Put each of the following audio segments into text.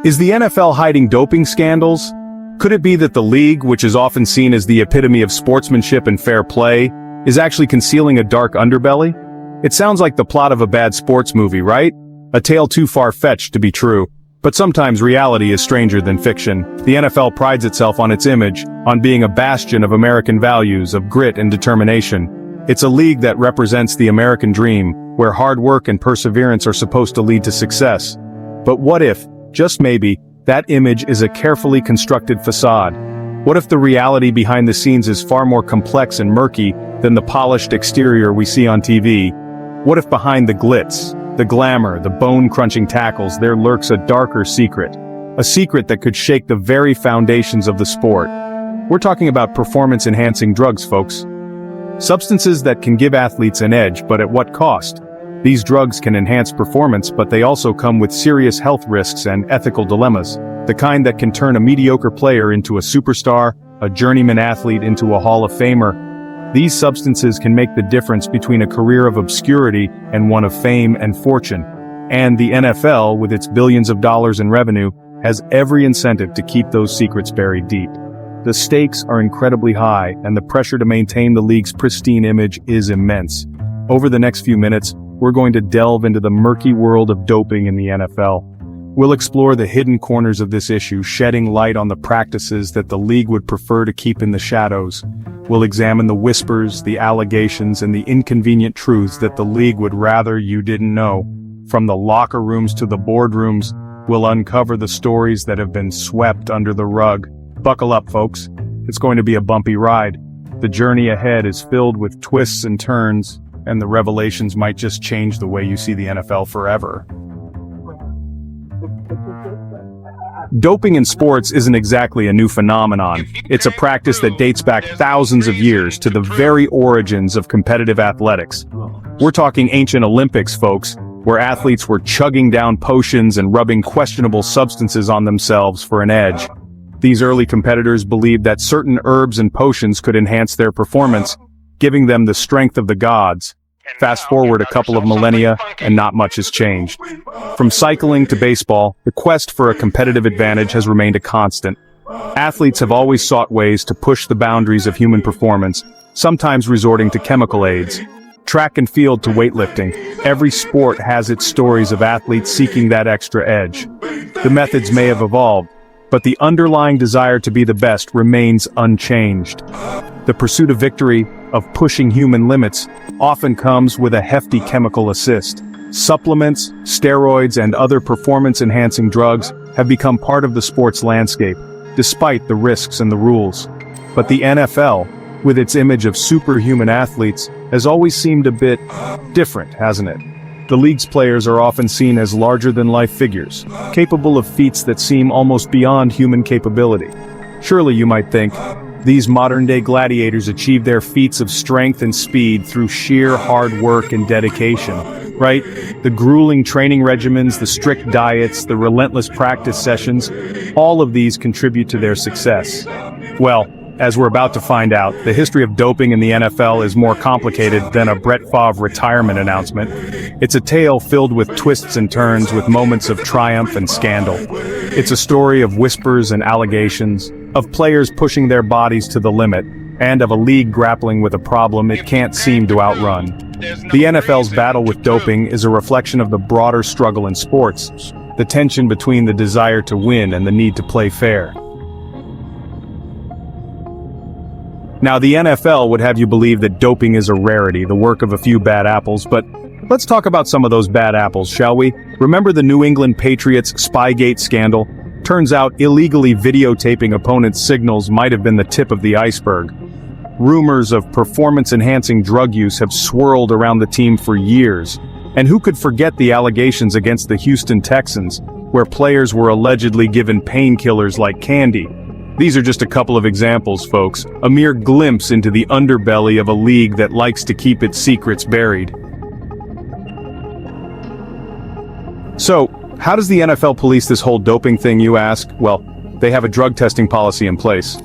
Is the NFL hiding doping scandals? Could it be that the league, which is often seen as the epitome of sportsmanship and fair play, is actually concealing a dark underbelly? It sounds like the plot of a bad sports movie, right? A tale too far-fetched to be true. But sometimes reality is stranger than fiction. The NFL prides itself on its image, on being a bastion of American values, of grit and determination. It's a league that represents the American dream, where hard work and perseverance are supposed to lead to success. But what if, just maybe, that image is a carefully constructed facade? What if the reality behind the scenes is far more complex and murky than the polished exterior we see on TV? What if behind the glitz, the glamour, the bone-crunching tackles, there lurks a darker secret? A secret that could shake the very foundations of the sport. We're talking about performance-enhancing drugs, folks. Substances that can give athletes an edge, but at what cost? These drugs can enhance performance, but they also come with serious health risks and ethical dilemmas. The kind that can turn a mediocre player into a superstar, a journeyman athlete into a Hall of Famer. These substances can make the difference between a career of obscurity and one of fame and fortune. And the NFL, with its billions of dollars in revenue, has every incentive to keep those secrets buried deep. The stakes are incredibly high, and the pressure to maintain the league's pristine image is immense. Over the next few minutes, we're going to delve into the murky world of doping in the NFL. We'll explore the hidden corners of this issue, shedding light on the practices that the league would prefer to keep in the shadows. We'll examine the whispers, the allegations, and the inconvenient truths that the league would rather you didn't know. From the locker rooms to the boardrooms, we'll uncover the stories that have been swept under the rug. Buckle up, folks. It's going to be a bumpy ride. The journey ahead is filled with twists and turns, and the revelations might just change the way you see the NFL forever. Doping in sports isn't exactly a new phenomenon. It's a practice that dates back thousands of years to the very origins of competitive athletics. We're talking ancient Olympics, folks, where athletes were chugging down potions and rubbing questionable substances on themselves for an edge. These early competitors believed that certain herbs and potions could enhance their performance, giving them the strength of the gods. Fast forward a couple of millennia, and not much has changed. From cycling to baseball, the quest for a competitive advantage has remained a constant. Athletes have always sought ways to push the boundaries of human performance, sometimes resorting to chemical aids. Track and field to weightlifting, every sport has its stories of athletes seeking that extra edge. The methods may have evolved, but the underlying desire to be the best remains unchanged. The pursuit of victory, of pushing human limits, often comes with a hefty chemical assist. Supplements, steroids, and other performance-enhancing drugs have become part of the sports landscape, despite the risks and the rules. But the NFL, with its image of superhuman athletes, has always seemed a bit different, hasn't it? The league's players are often seen as larger-than-life figures, capable of feats that seem almost beyond human capability. Surely, you might think, these modern-day gladiators achieve their feats of strength and speed through sheer hard work and dedication, right? The grueling training regimens, the strict diets, the relentless practice sessions, all of these contribute to their success. Well, as we're about to find out, the history of doping in the NFL is more complicated than a Brett Favre retirement announcement. It's a tale filled with twists and turns, with moments of triumph and scandal. It's a story of whispers and allegations, of players pushing their bodies to the limit, and of a league grappling with a problem it can't seem to outrun. The NFL's battle with doping is a reflection of the broader struggle in sports, the tension between the desire to win and the need to play fair. Now, the NFL would have you believe that doping is a rarity, the work of a few bad apples, but let's talk about some of those bad apples, shall we? Remember the New England Patriots Spygate scandal? Turns out illegally videotaping opponents' signals might have been the tip of the iceberg. Rumors of performance-enhancing drug use have swirled around the team for years. And who could forget the allegations against the Houston Texans, where players were allegedly given painkillers like candy? These are just a couple of examples, folks, a mere glimpse into the underbelly of a league that likes to keep its secrets buried. So, how does the NFL police this whole doping thing, you ask? Well, they have a drug testing policy in place.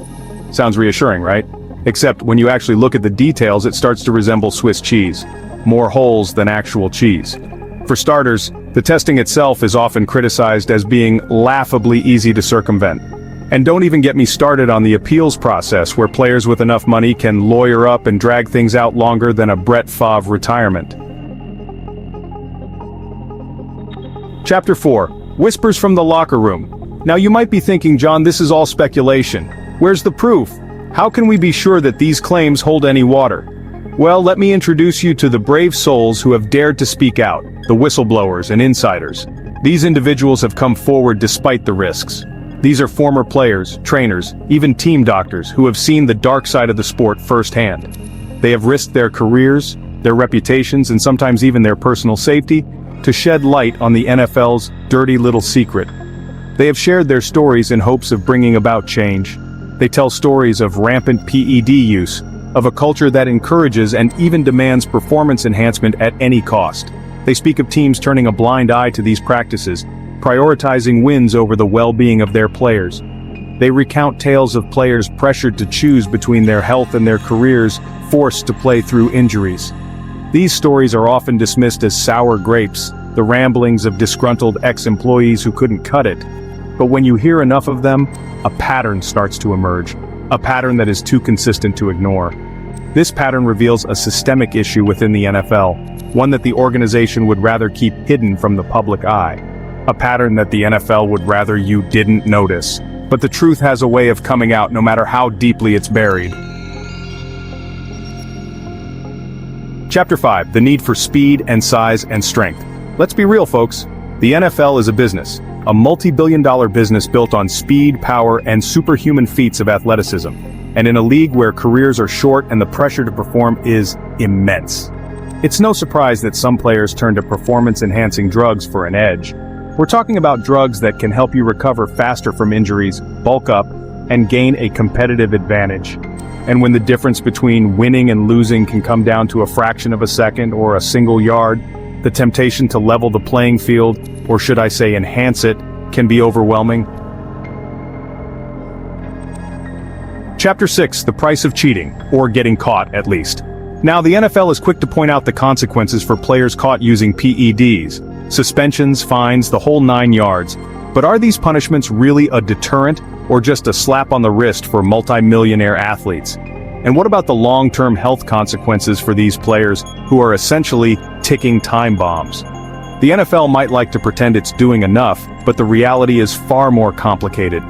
Sounds reassuring, right? Except when you actually look at the details, it starts to resemble Swiss cheese. More holes than actual cheese. For starters, the testing itself is often criticized as being laughably easy to circumvent. And don't even get me started on the appeals process where players with enough money can lawyer up and drag things out longer than a Brett Favre retirement. Chapter 4. Whispers from the Locker Room. Now you might be thinking, John, this is all speculation. Where's the proof? How can we be sure that these claims hold any water? Well, let me introduce you to the brave souls who have dared to speak out, the whistleblowers and insiders. These individuals have come forward despite the risks. These are former players, trainers, even team doctors who have seen the dark side of the sport firsthand. They have risked their careers, their reputations, and sometimes even their personal safety to shed light on the NFL's dirty little secret. They have shared their stories in hopes of bringing about change. They tell stories of rampant PED use, of a culture that encourages and even demands performance enhancement at any cost. They speak of teams turning a blind eye to these practices, prioritizing wins over the well-being of their players. They recount tales of players pressured to choose between their health and their careers, forced to play through injuries. These stories are often dismissed as sour grapes, the ramblings of disgruntled ex-employees who couldn't cut it. But when you hear enough of them, a pattern starts to emerge, a pattern that is too consistent to ignore. This pattern reveals a systemic issue within the NFL, one that the organization would rather keep hidden from the public eye. A pattern that the NFL would rather you didn't notice. But the truth has a way of coming out no matter how deeply it's buried. Chapter 5. The need for speed and size and strength. Let's be real, folks. The NFL is a business. A multi-billion-dollar business built on speed, power, and superhuman feats of athleticism. And in a league where careers are short and the pressure to perform is immense. It's no surprise that some players turn to performance-enhancing drugs for an edge. We're talking about drugs that can help you recover faster from injuries, bulk up, and gain a competitive advantage. And when the difference between winning and losing can come down to a fraction of a second or a single yard, the temptation to level the playing field, or should I say enhance it, can be overwhelming. Chapter 6. The price of cheating, or getting caught at least. Now, the NFL is quick to point out the consequences for players caught using PEDs. Suspensions, fines, the whole 9 yards. But are these punishments really a deterrent, or just a slap on the wrist for multi-millionaire athletes? And what about the long-term health consequences for these players who are essentially ticking time bombs? The NFL might like to pretend it's doing enough, but the reality is far more complicated.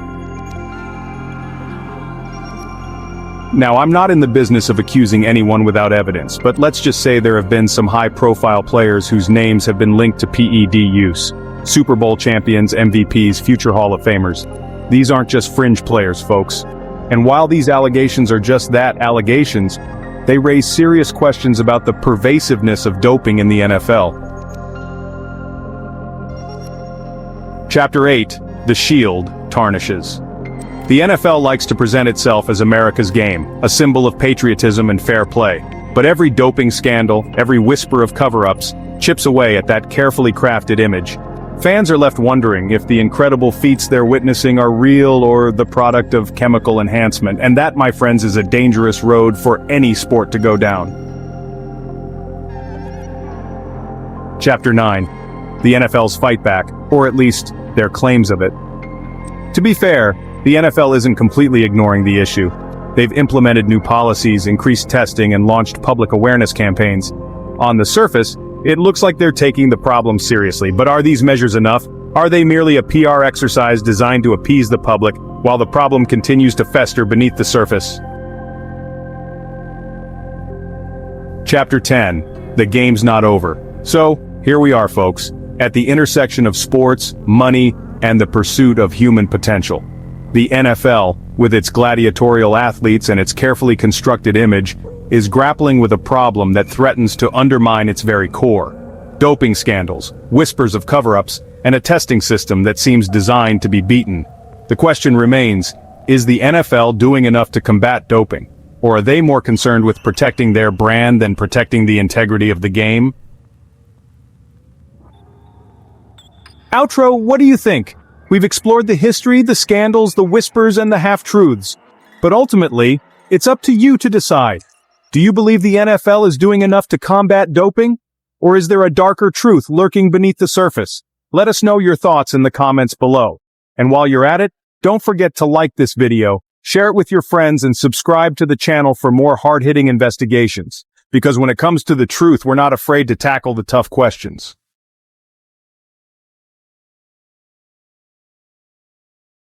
Now, I'm not in the business of accusing anyone without evidence, but let's just say there have been some high-profile players whose names have been linked to PED use. Super Bowl champions, MVPs, future Hall of Famers. These aren't just fringe players, folks. And while these allegations are just that, allegations, they raise serious questions about the pervasiveness of doping in the NFL. Chapter 8. The Shield tarnishes. The NFL likes to present itself as America's game, a symbol of patriotism and fair play. But every doping scandal, every whisper of cover-ups, chips away at that carefully crafted image. Fans are left wondering if the incredible feats they're witnessing are real or the product of chemical enhancement, and that, my friends, is a dangerous road for any sport to go down. Chapter 9. The NFL's fight back, or at least, their claims of it. To be fair, the NFL isn't completely ignoring the issue. They've implemented new policies, increased testing, and launched public awareness campaigns. On the surface, it looks like they're taking the problem seriously, but are these measures enough? Are they merely a PR exercise designed to appease the public, while the problem continues to fester beneath the surface? Chapter 10. The game's not over. So, here we are, folks, at the intersection of sports, money, and the pursuit of human potential. The NFL, with its gladiatorial athletes and its carefully constructed image, is grappling with a problem that threatens to undermine its very core. Doping scandals, whispers of cover-ups, and a testing system that seems designed to be beaten. The question remains, is the NFL doing enough to combat doping? Or are they more concerned with protecting their brand than protecting the integrity of the game? Outro, what do you think? We've explored the history, the scandals, the whispers, and the half-truths. But ultimately, it's up to you to decide. Do you believe the NFL is doing enough to combat doping? Or is there a darker truth lurking beneath the surface? Let us know your thoughts in the comments below. And while you're at it, don't forget to like this video, share it with your friends, and subscribe to the channel for more hard-hitting investigations. Because when it comes to the truth, we're not afraid to tackle the tough questions.